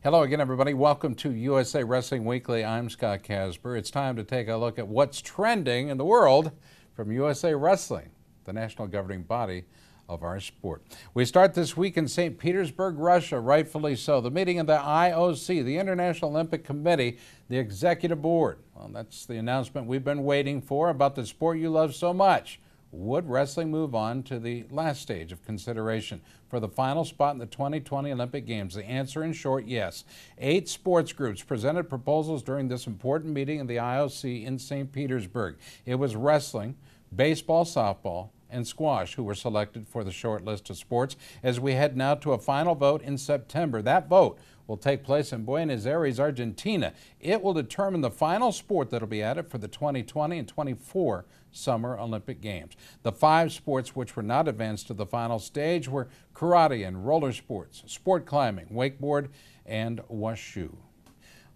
Hello again, everybody. Welcome to USA Wrestling Weekly. I'm Scott Casper. It's time to take a look at what's trending in the world from USA Wrestling, the national governing body of our sport. We start this week in St. Petersburg, Russia, rightfully so. The meeting of the IOC, the International Olympic Committee, the Executive Board. Well, that's the announcement we've been waiting for about the sport you love so much. Would wrestling move on to the last stage of consideration for the final spot in the 2020 Olympic Games? The answer, in short, yes. 8 sports groups presented proposals during this important meeting of the IOC in St. Petersburg. It was wrestling, baseball, softball, and squash who were selected for the short list of sports as we head now to a final vote in September. That vote will take place in Buenos Aires, Argentina. It will determine the final sport that will be added for the 2020 and 24 Summer Olympic Games. The 5 sports which were not advanced to the final stage were karate and roller sports, sport climbing, wakeboard, and wushu.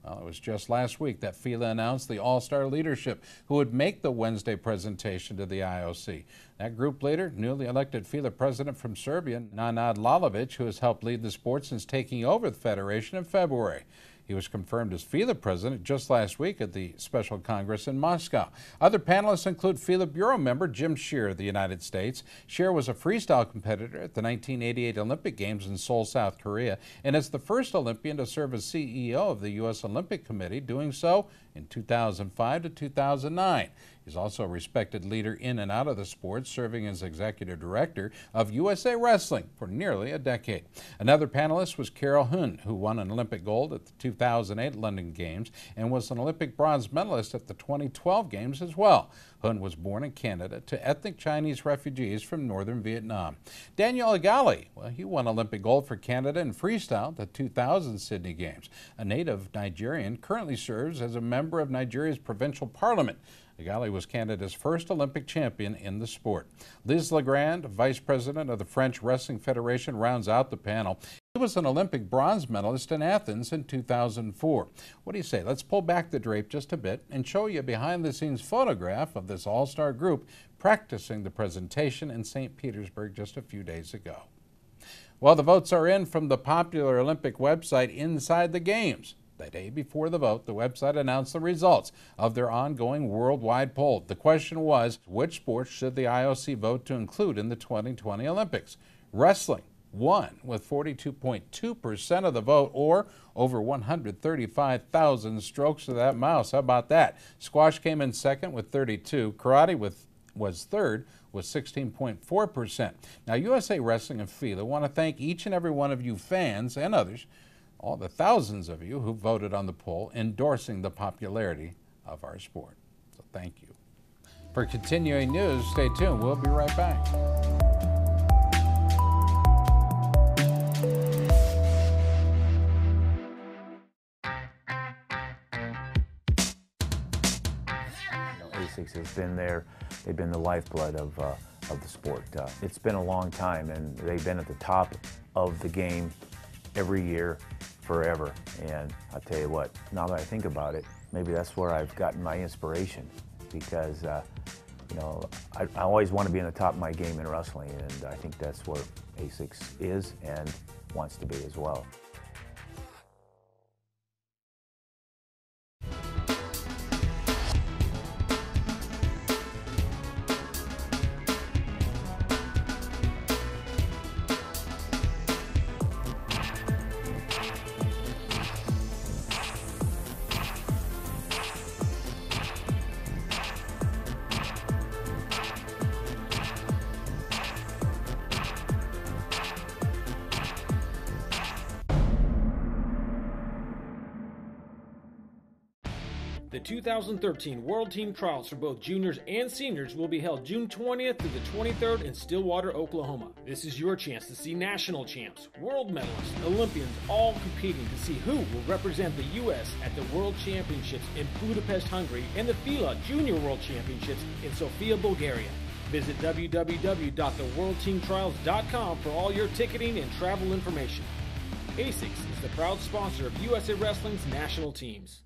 Well, it was just last week that FILA announced the all-star leadership who would make the Wednesday presentation to the IOC. That group leader, newly elected FILA president from Serbia, Nenad Lalovic, who has helped lead the sport since taking over the federation in February. He was confirmed as FILA president just last week at the Special Congress in Moscow. Other panelists include FILA Bureau member Jim Shear of the United States. Shear was a freestyle competitor at the 1988 Olympic Games in Seoul, South Korea, and is the first Olympian to serve as CEO of the U.S. Olympic Committee, doing so in 2005 to 2009. He's also a respected leader in and out of the sport, serving as executive director of USA Wrestling for nearly a decade. Another panelist was Carol Huynh, who won an Olympic gold at the 2008 London Games and was an Olympic bronze medalist at the 2012 Games as well. Huynh was born in Canada to ethnic Chinese refugees from northern Vietnam. Daniel Agali, well, he won Olympic gold for Canada in freestyle at the 2000 Sydney Games. A native Nigerian, currently serves as a member of Nigeria's provincial parliament. Agali was Canada's first Olympic champion in the sport. Liz Legrand, vice president of the French Wrestling Federation, rounds out the panel. He was an Olympic bronze medalist in Athens in 2004. What do you say? Let's pull back the drape just a bit and show you a behind-the-scenes photograph of this all-star group practicing the presentation in St. Petersburg just a few days ago. Well, the votes are in from the popular Olympic website Inside the Games. The day before the vote, the website announced the results of their ongoing worldwide poll. The question was, which sports should the IOC vote to include in the 2020 Olympics? Wrestling won with 42.2% of the vote, or over 135,000 strokes of that mouse. How about that? Squash came in second with 32. Karate was third with 16.4%. Now, USA Wrestling and FILA want to thank each and every one of you fans and others, all the thousands of you who voted on the poll, endorsing the popularity of our sport. So thank you. For continuing news, stay tuned. We'll be right back. ASICS has been there. They've been the lifeblood of the sport. It's been a long time, and they've been at the top of the game every year, forever. And I'll tell you what, now that I think about it, maybe that's where I've gotten my inspiration, because you know, I always want to be in the top of my game in wrestling, and I think that's where ASICS is and wants to be as well. The 2013 World Team Trials for both juniors and seniors will be held June 20th through the 23rd in Stillwater, Oklahoma. This is your chance to see national champs, world medalists, Olympians, all competing to see who will represent the U.S. at the World Championships in Budapest, Hungary, and the FILA Junior World Championships in Sofia, Bulgaria. Visit www.theworldteamtrials.com for all your ticketing and travel information. ASICS is the proud sponsor of USA Wrestling's national teams.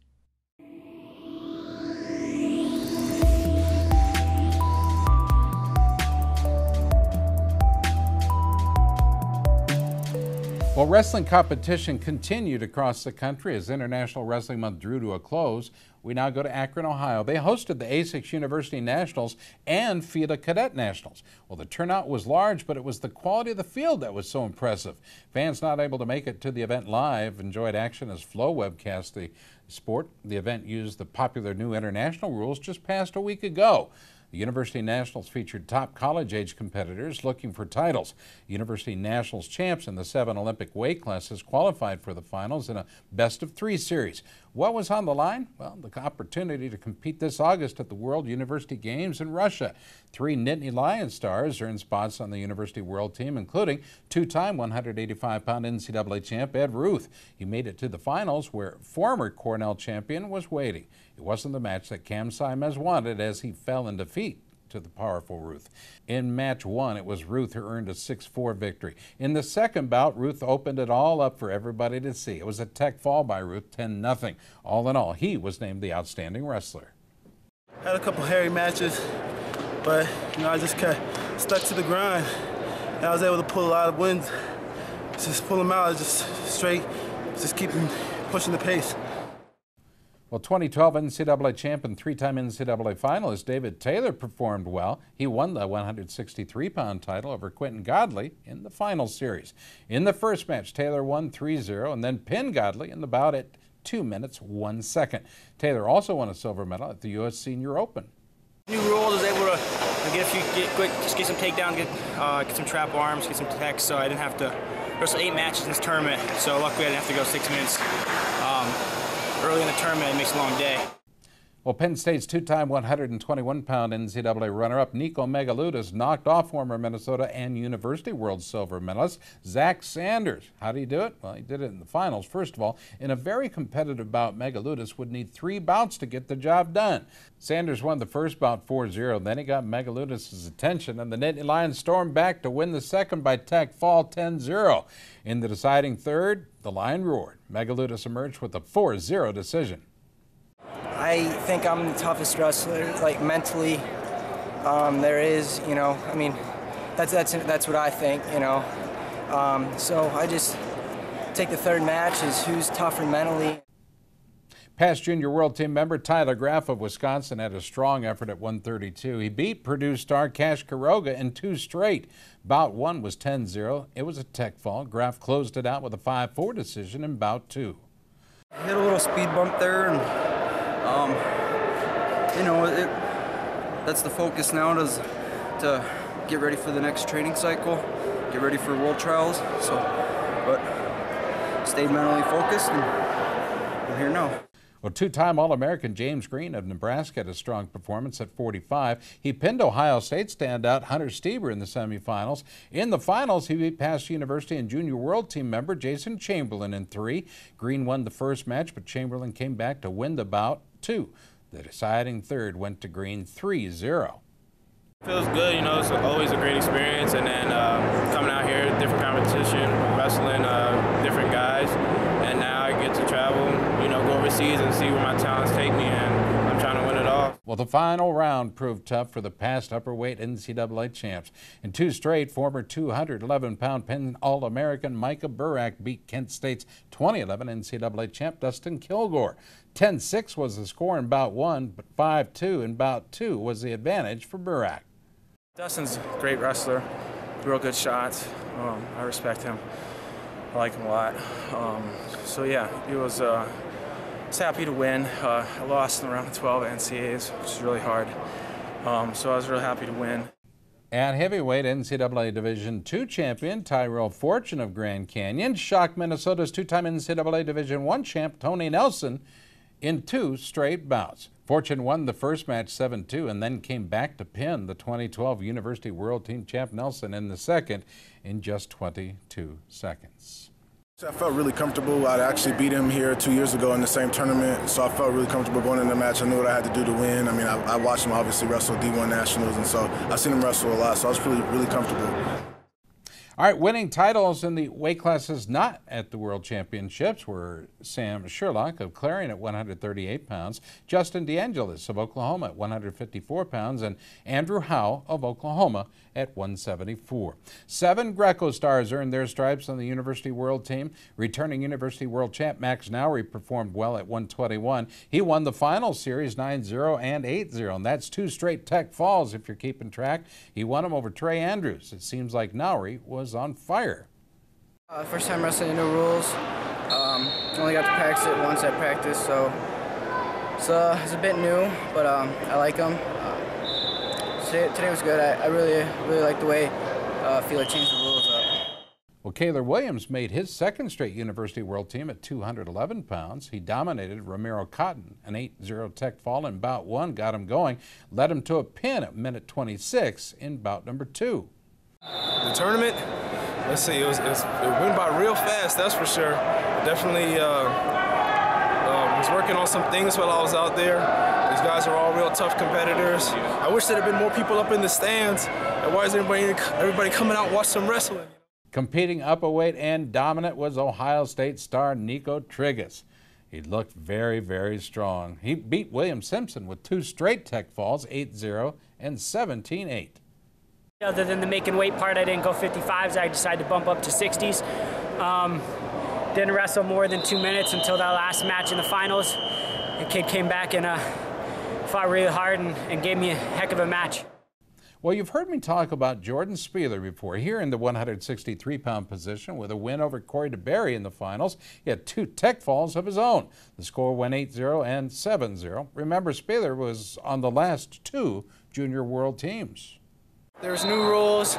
Well, wrestling competition continued across the country as International Wrestling Month drew to a close. We now go to Akron, Ohio. They hosted the A6 University Nationals and FIDA Cadet Nationals. Well, the turnout was large, but it was the quality of the field that was so impressive. Fans not able to make it to the event live enjoyed action as Flow webcast the sport. The event used the popular new international rules just past a week ago. The University Nationals featured top college-age competitors looking for titles. University Nationals champs in the 7 Olympic weight classes qualified for the finals in a best-of-3 series. What was on the line? Well, the opportunity to compete this August at the World University Games in Russia. 3 Nittany Lion stars earned spots on the University World Team, including two-time 185-pound NCAA champ Ed Ruth. He made it to the finals where former Cornell champion was waiting. It wasn't the match that Cam Simez wanted as he fell in defeat to the powerful Ruth. In match 1, it was Ruth who earned a 6-4 victory. In the second bout, Ruth opened it all up for everybody to see. It was a tech fall by Ruth, 10-0. All in all, he was named the outstanding wrestler. Had a couple hairy matches, but I just kept stuck to the grind. And I was able to pull a lot of wins. Just pull them out, just straight, just keep pushing the pace. Well, 2012 NCAA champ and 3-time NCAA finalist David Taylor performed well. He won the 163-pound title over Quentin Godley in the final series. In the first match, Taylor won 3-0 and then pinned Godley in the bout at 2 minutes, 1 second. Taylor also won a silver medal at the U.S. Senior Open. New rules, I was able to get some takedown, get some trap arms, get some techs, so I didn't have to wrestle 8 matches in this tournament. So luckily I didn't have to go 6 minutes. Early in the tournament, it makes a long day. Well, Penn State's 2-time 121-pound NCAA runner-up Nico Megaludis knocked off former Minnesota and University World silver medalist Zach Sanders. How did he do it? Well, he did it in the finals. First of all, in a very competitive bout, Megaludis would need 3 bouts to get the job done. Sanders won the first bout 4-0. Then he got Megaludis' attention, and the Nittany Lions stormed back to win the second by tech fall 10-0. In the deciding third, the Lion roared. Megaludis emerged with a 4-0 decision. I think I'm the toughest wrestler, like mentally. There is, I mean, that's what I think, So I just take the third match as who's tougher mentally. Past junior world team member Tyler Graff of Wisconsin had a strong effort at 132. He beat Purdue star Cash Kuroga in 2 straight. Bout 1 was 10-0. It was a tech fall. Graff closed it out with a 5-4 decision in bout 2. Hit a little speed bump there, and that's the focus now, to get ready for the next training cycle, get ready for world trials. But stayed mentally focused, and I'm here now. Well, 2-time All-American James Green of Nebraska had a strong performance at 45. He pinned Ohio State standout Hunter Stieber in the semifinals. In the finals, he beat past University and Junior World Team member Jason Chamberlain in 3. Green won the first match, but Chamberlain came back to win the bout 2. The deciding third went to Green 3-0. Feels good, it's always a great experience, and then coming out here, different competition, wrestling different guys, and now I get to travel, go overseas and see where my talents take me, and I'm trying to win it all. Well, the final round proved tough for the past upperweight NCAA champs. In 2 straight, former 211-pound Penn All-American Micah Burak beat Kent State's 2011 NCAA champ Dustin Kilgore. 10-6 was the score in bout 1, but 5-2 in bout 2 was the advantage for Burak. Dustin's a great wrestler, real good shots. I respect him. I like him a lot. So yeah, he was happy to win. I lost in the round of 12 at NCAAs, which is really hard. So I was really happy to win. At heavyweight, NCAA Division II champion Tyrell Fortune of Grand Canyon shocked Minnesota's 2-time NCAA Division I champ Tony Nelson in 2 straight bouts. Fortune won the first match 7-2 and then came back to pin the 2012 University World Team champ Nelson in the second in just 22 seconds. I felt really comfortable. I'd actually beat him here 2 years ago in the same tournament, so I felt really comfortable going into the match. I knew what I had to do to win. I mean, I watched him obviously wrestle D1 Nationals, and so I've seen him wrestle a lot, so I was really comfortable. All right, winning titles in the weight classes not at the World Championships were Sam Sherlock of Clarion at 138 pounds, Justin DeAngelis of Oklahoma at 154 pounds, and Andrew Howe of Oklahoma at 174. 7 Greco stars earned their stripes on the University World team. Returning University World champ Max Nowry performed well at 121. He won the final series 9-0 and 8-0, and that's 2 straight tech falls if you're keeping track. He won them over Trey Andrews. It seems like Nowry was on fire. First time wrestling new rules. Only got to practice it once at practice, so it's a bit new, but I like them. Today was good. I really like the way Fila changed the rules up. Well, Kaylor Williams made his 2nd straight University World team at 211 pounds. He dominated Romero Cotton, an 8-0 tech fall in bout 1, got him going, led him to a pin at minute 26 in bout number 2. The tournament, let's see, it went by real fast, that's for sure. Definitely was working on some things while I was out there. These guys are all real tough competitors. I wish there had been more people up in the stands. And why is everybody coming out and watch some wrestling? Competing upperweight and dominant was Ohio State star Nico Trigas. He looked very, very strong. He beat William Simpson with 2 straight tech falls, 8-0 and 17-8. Other than the making weight part, I didn't go 55s. I decided to bump up to 60s. Didn't wrestle more than 2 minutes until that last match in the finals. The kid came back and fought really hard and gave me a heck of a match. Well, you've heard me talk about Jordan Spieler before, here in the 163-pound position with a win over Corey DeBerry in the finals. He had 2 tech falls of his own. The score went 8-0 and 7-0. Remember, Spieler was on the last 2 Junior World teams. There's new rules,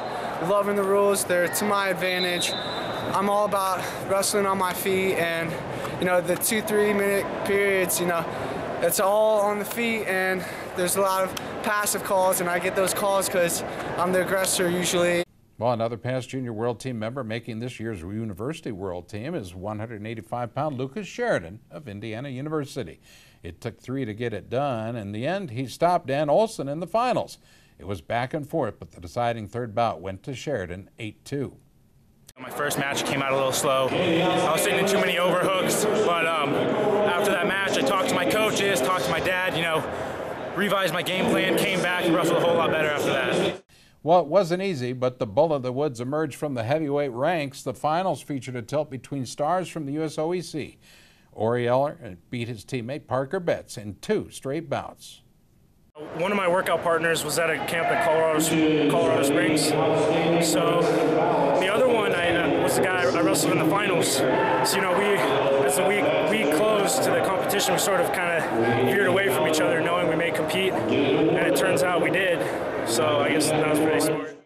loving the rules. They're to my advantage. I'm all about wrestling on my feet, and the 2-3 minute periods, it's all on the feet, and there's a lot of passive calls, and I get those calls because I'm the aggressor usually. Well, another past Junior World team member making this year's University World team is 185-pound Lucas Sheridan of Indiana University. It took 3 to get it done. In the end, he stopped Dan Olson in the finals. It was back and forth, but the deciding 3rd bout went to Sheridan, 8-2. My first match came out a little slow. I was sitting in too many overhooks, but after that match, I talked to my coaches, talked to my dad, revised my game plan, came back, and wrestled a whole lot better after that. Well, it wasn't easy, but the bull of the woods emerged from the heavyweight ranks. The finals featured a tilt between stars from the USOEC. Ori Eller beat his teammate Parker Betts in 2 straight bouts. One of my workout partners was at a camp at Colorado Springs. So the other one was the guy I wrestled in the finals. So, as the week closed to the competition, we sort of kind of veered away from each other, knowing we may compete, and it turns out we did. So I guess that was pretty smart.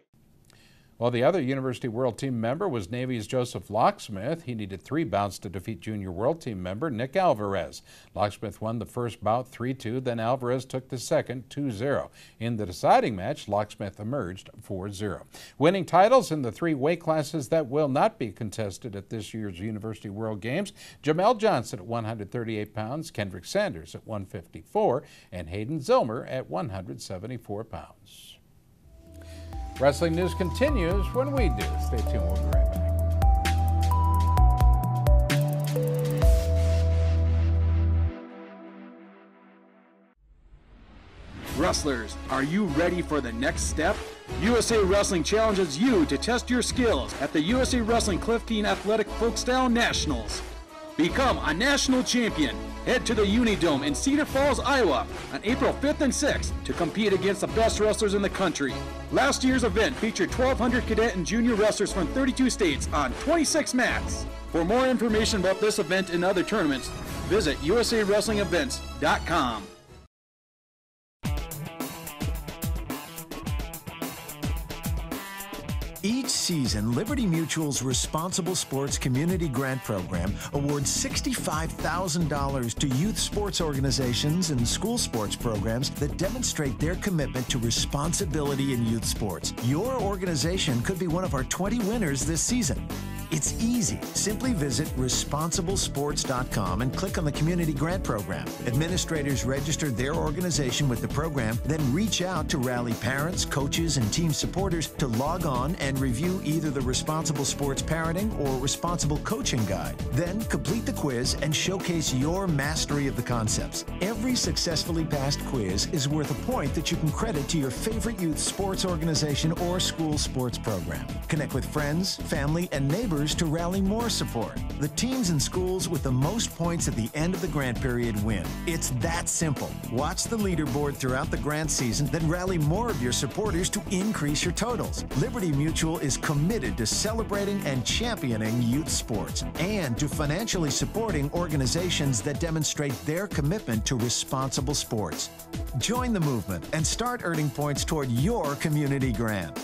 Well, the other University World Team member was Navy's Joseph Locksmith. He needed 3 bouts to defeat Junior World Team member Nick Alvarez. Locksmith won the first bout 3-2, then Alvarez took the second 2-0. In the deciding match, Locksmith emerged 4-0. Winning titles in the 3 weight classes that will not be contested at this year's University World Games: Jamel Johnson at 138 pounds, Kendrick Sanders at 154, and Hayden Zilmer at 174 pounds. Wrestling news continues when we do. Stay tuned. We'll be right back. Wrestlers, are you ready for the next step? USA Wrestling challenges you to test your skills at the USA Wrestling Cliff Keen Athletic Folkstyle Nationals. Become a national champion. Head to the Unidome in Cedar Falls, Iowa on April 5th and 6th to compete against the best wrestlers in the country. Last year's event featured 1,200 cadet and junior wrestlers from 32 states on 26 mats. For more information about this event and other tournaments, visit usawrestlingevents.com. Each season, Liberty Mutual's Responsible Sports Community Grant Program awards $65,000 to youth sports organizations and school sports programs that demonstrate their commitment to responsibility in youth sports. Your organization could be one of our 20 winners this season. It's easy. Simply visit responsiblesports.com and click on the Community Grant Program. Administrators register their organization with the program, then reach out to rally parents, coaches, and team supporters to log on and review either the Responsible Sports Parenting or Responsible Coaching Guide. Then complete the quiz and showcase your mastery of the concepts. Every successfully passed quiz is worth a point that you can credit to your favorite youth sports organization or school sports program. Connect with friends, family, and neighbors to rally more support. The teams and schools with the most points at the end of the grant period win. It's that simple. Watch the leaderboard throughout the grant season, then rally more of your supporters to increase your totals. Liberty Mutual is committed to celebrating and championing youth sports and to financially supporting organizations that demonstrate their commitment to responsible sports. Join the movement and start earning points toward your community grant.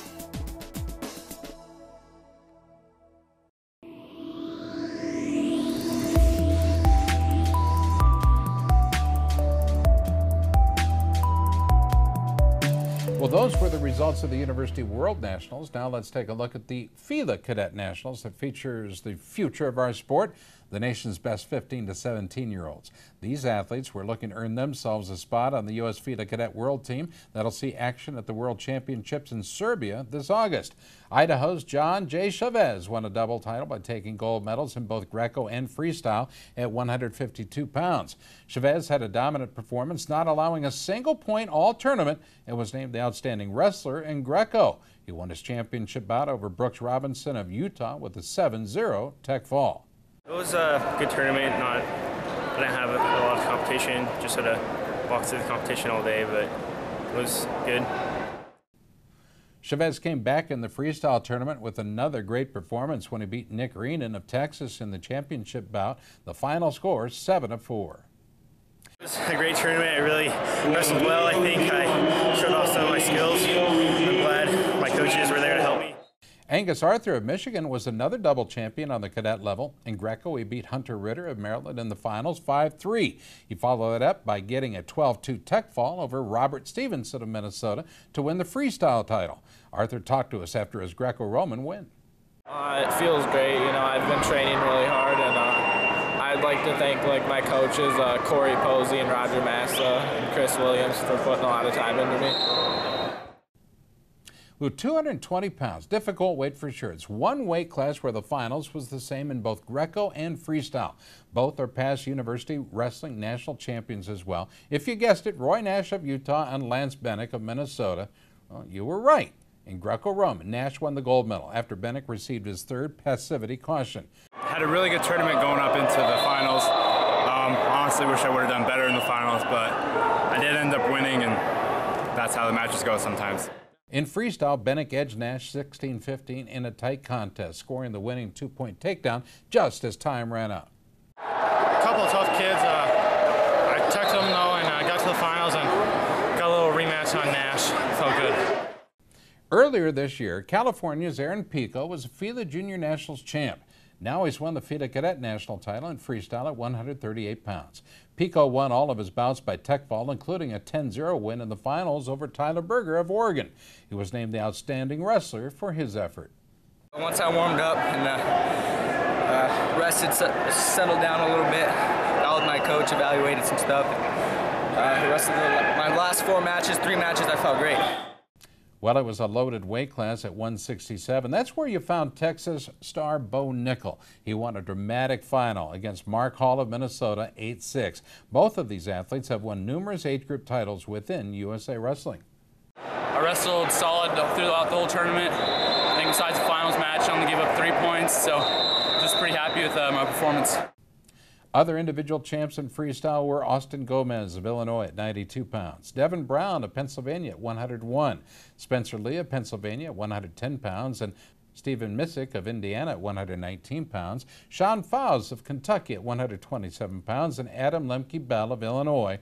Well, those were the results of the University World Nationals. Now let's take a look at the FILA Cadet Nationals that features the future of our sport, the nation's best 15 to 17-year-olds. These athletes were looking to earn themselves a spot on the U.S. FILA Cadet World Team that'll see action at the World Championships in Serbia this August. Idaho's John J. Chavez won a double title by taking gold medals in both Greco and freestyle at 152 pounds. Chavez had a dominant performance, not allowing a single point all tournament, and was named the outstanding wrestler in Greco. He won his championship bout over Brooks Robinson of Utah with a 7-0 tech fall. It was a good tournament. I didn't have a lot of competition. Just had to walk through the competition all day, but it was good. Chavez came back in the freestyle tournament with another great performance when he beat Nick Reenan of Texas in the championship bout. The final score, 7-4. It was a great tournament. I really wrestled well. I think I showed off some of my skills. I'm glad my coaches were there to help me. Angus Arthur of Michigan was another double champion on the cadet level. In Greco, he beat Hunter Ritter of Maryland in the finals 5-3. He followed it up by getting a 12-2 tech fall over Robert Stevenson of Minnesota to win the freestyle title. Arthur talked to us after his Greco-Roman win. It feels great. You know, I've been training really hard, and I'd like to thank my coaches, Corey Posey and Roger Massa and Chris Williams, for putting a lot of time into me. With 220 pounds, difficult weight for sure. It's one weight class where the finals was the same in both Greco and freestyle. Both are past University Wrestling National Champions as well. If you guessed it, Roy Nash of Utah and Lance Bennick of Minnesota, well, you were right. In Greco-Roman, Nash won the gold medal after Bennick received his third passivity caution. Had a really good tournament going up into the finals. Honestly, wish I would have done better in the finals, but I did end up winning, and that's how the matches go sometimes. In freestyle, Bennick edged Nash 16-15 in a tight contest, scoring the winning 2-point takedown just as time ran out. A couple of tough kids. I took them though, and I got to the finals and got a little rematch on Nash. Felt good. Earlier this year, California's Aaron Pico was a FILA Junior Nationals champ. Now he's won the FILA Cadet National title in freestyle at 138 pounds. Pico won all of his bouts by tech fall, including a 10-0 win in the finals over Tyler Berger of Oregon. He was named the outstanding wrestler for his effort. Once I warmed up and rested, settled down a little bit, got with my coach, evaluated some stuff. The rest of my last 4 matches, 3 matches, I felt great. Well, it was a loaded weight class at 167. That's where you found Texas star Bo Nickel. He won a dramatic final against Mark Hall of Minnesota, 8-6. Both of these athletes have won numerous age group titles within USA Wrestling. I wrestled solid throughout the whole tournament. I think besides the finals match, I only gave up 3 points, so just pretty happy with my performance. Other individual champs in freestyle were Austin Gomez of Illinois at 92 pounds, Devin Brown of Pennsylvania at 101, Spencer Lee of Pennsylvania at 110 pounds, and Stephen Missick of Indiana at 119 pounds, Sean Fowles of Kentucky at 127 pounds, and Adam Lemke Bell of Illinois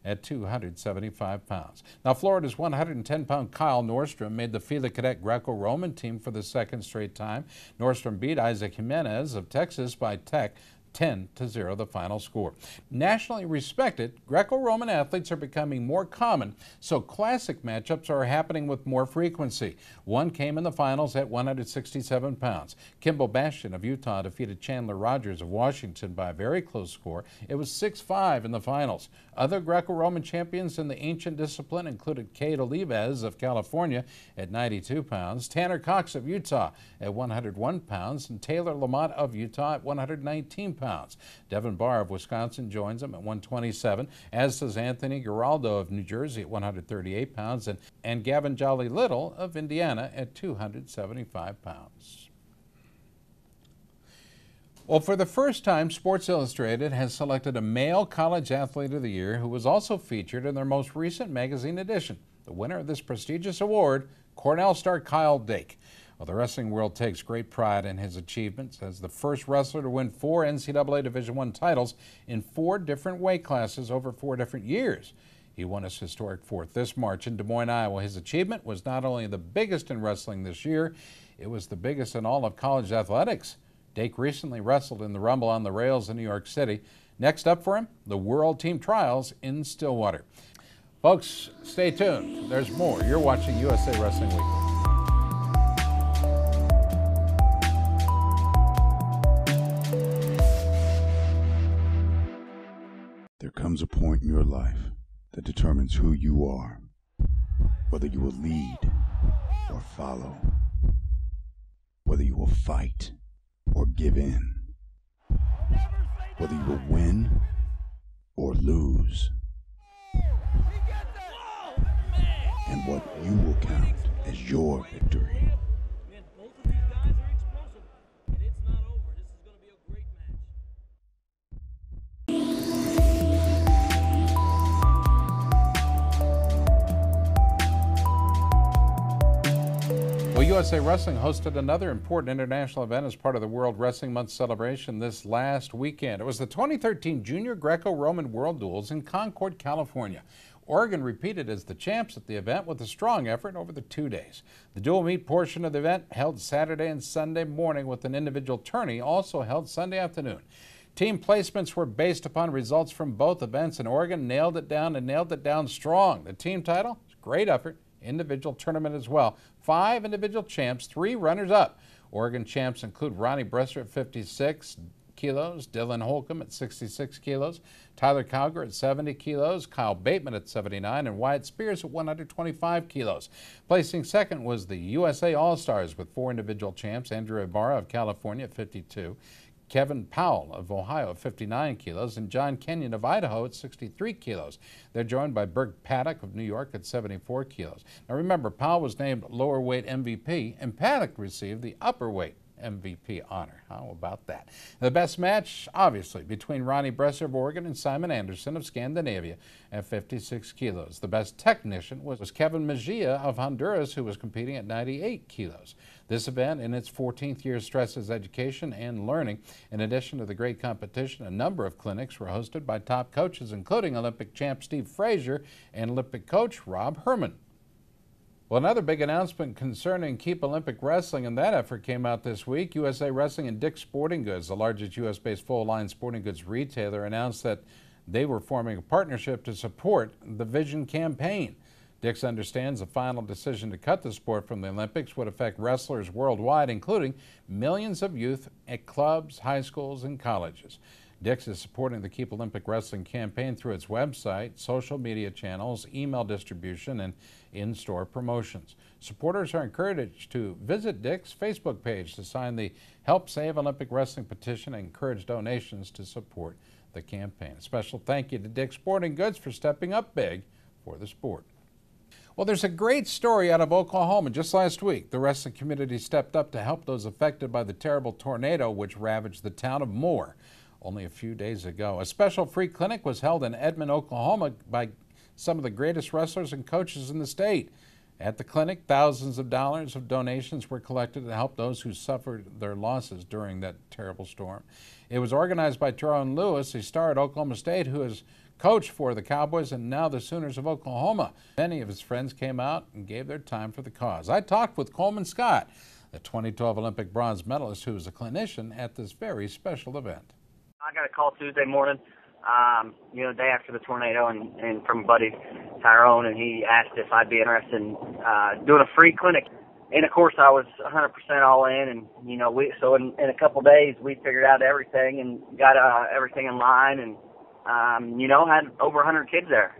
at 275 pounds. Now, Florida's 110-pound Kyle Nordstrom made the FILA Cadet Greco-Roman team for the 2nd straight time. Nordstrom beat Isaac Jimenez of Texas by tech 10-0 the final score. Nationally respected, Greco-Roman athletes are becoming more common, so classic matchups are happening with more frequency. One came in the finals at 167 pounds. Kimball Bastian of Utah defeated Chandler Rogers of Washington by a very close score. It was 6-5 in the finals. Other Greco-Roman champions in the ancient discipline included Kate Olives of California at 92 pounds, Tanner Cox of Utah at 101 pounds, and Taylor Lamont of Utah at 119 pounds. Devin Barr of Wisconsin joins him at 127, as does Anthony Giraldo of New Jersey at 138 pounds, and Gavin Jolly Little of Indiana at 275 pounds. Well, for the first time, Sports Illustrated has selected a male college athlete of the year who was also featured in their most recent magazine edition. The winner of this prestigious award, Cornell star Kyle Dake. Well, the wrestling world takes great pride in his achievements as the first wrestler to win 4 NCAA Division I titles in 4 different weight classes over 4 different years. He won his historic 4th this March in Des Moines, Iowa. His achievement was not only the biggest in wrestling this year, it was the biggest in all of college athletics. Dake recently wrestled in the Rumble on the Rails in New York City. Next up for him, the World Team Trials in Stillwater. Folks, stay tuned. There's more. You're watching USA Wrestling Weekly. There comes a point in your life that determines who you are, whether you will lead or follow, whether you will fight or give in, whether you will win or lose, and what you will count as your victory. Well, USA Wrestling hosted another important international event as part of the World Wrestling Month celebration this last weekend. It was the 2013 Junior Greco-Roman World Duels in Concord, California. Oregon repeated as the champs at the event with a strong effort over the 2 days. The dual meet portion of the event held Saturday and Sunday morning, with an individual tourney also held Sunday afternoon. Team placements were based upon results from both events, and Oregon nailed it down and nailed it down strong. The team title, great effort. Individual tournament as well. 5 individual champs, 3 runners-up. Oregon champs include Ronnie Bresser at 56 kilos, Dylan Holcomb at 66 kilos, Tyler Cowger at 70 kilos, Kyle Bateman at 79, and Wyatt Spears at 125 kilos. Placing second was the USA All-Stars with 4 individual champs, Andrew Ibarra of California at 52, Kevin Powell of Ohio at 59 kilos, and John Kenyon of Idaho at 63 kilos. They're joined by Berg Paddock of New York at 74 kilos. Now remember, Powell was named lower weight MVP, and Paddock received the upper weight MVP honor. How about that? The best match, obviously, between Ronnie Bresser of Oregon and Simon Anderson of Scandinavia at 56 kilos. The best technician was Kevin Mejia of Honduras, who was competing at 98 kilos. This event, in its 14th year, stresses education and learning. In addition to the great competition, a number of clinics were hosted by top coaches, including Olympic champ Steve Frazier and Olympic coach Rob Herman. Well, another big announcement concerning Keep Olympic Wrestling, and that effort came out this week. USA Wrestling and Dick's Sporting Goods, the largest U.S.-based full-line sporting goods retailer, announced that they were forming a partnership to support the Vision campaign. Dick's understands the final decision to cut the sport from the Olympics would affect wrestlers worldwide, including millions of youth at clubs, high schools, and colleges. Dick's is supporting the Keep Olympic Wrestling campaign through its website, social media channels, email distribution, and in-store promotions. Supporters are encouraged to visit Dick's Facebook page to sign the Help Save Olympic Wrestling petition and encourage donations to support the campaign. A special thank you to Dick's Sporting Goods for stepping up big for the sport. Well, there's a great story out of Oklahoma. Just last week, the wrestling community stepped up to help those affected by the terrible tornado which ravaged the town of Moore only a few days ago. A special free clinic was held in Edmond, Oklahoma by some of the greatest wrestlers and coaches in the state. At the clinic, thousands of dollars of donations were collected to help those who suffered their losses during that terrible storm. It was organized by Tyrone Lewis, a star at Oklahoma State who has coached for the Cowboys and now the Sooners of Oklahoma. Many of his friends came out and gave their time for the cause. I talked with Coleman Scott, the 2012 Olympic bronze medalist who was a clinician at this very special event. I got a call Tuesday morning, the day after the tornado, and from a buddy, Tyrone, and he asked if I'd be interested in doing a free clinic. And, of course, I was 100% all in, and, in a couple days we figured out everything and got everything in line and, had over 100 kids there.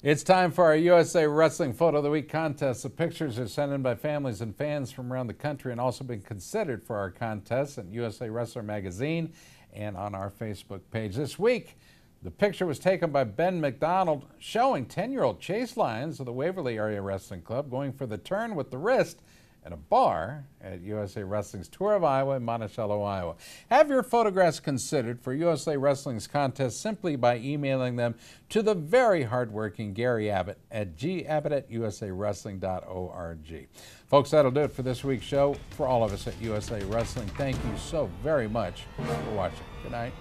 It's time for our USA Wrestling Photo of the Week contest. The pictures are sent in by families and fans from around the country and also been considered for our contest at USA Wrestler Magazine and on our Facebook page. This week, the picture was taken by Ben McDonald showing 10-year-old Chase Lyons of the Waverly Area Wrestling Club going for the turn with the wrist at a bar at USA Wrestling's Tour of Iowa in Monticello, Iowa. Have your photographs considered for USA Wrestling's contest simply by emailing them to the very hardworking Gary Abbott at gabbott@usawrestling.org. Folks, that'll do it for this week's show. For all of us at USA Wrestling, thank you so very much for watching. Good night.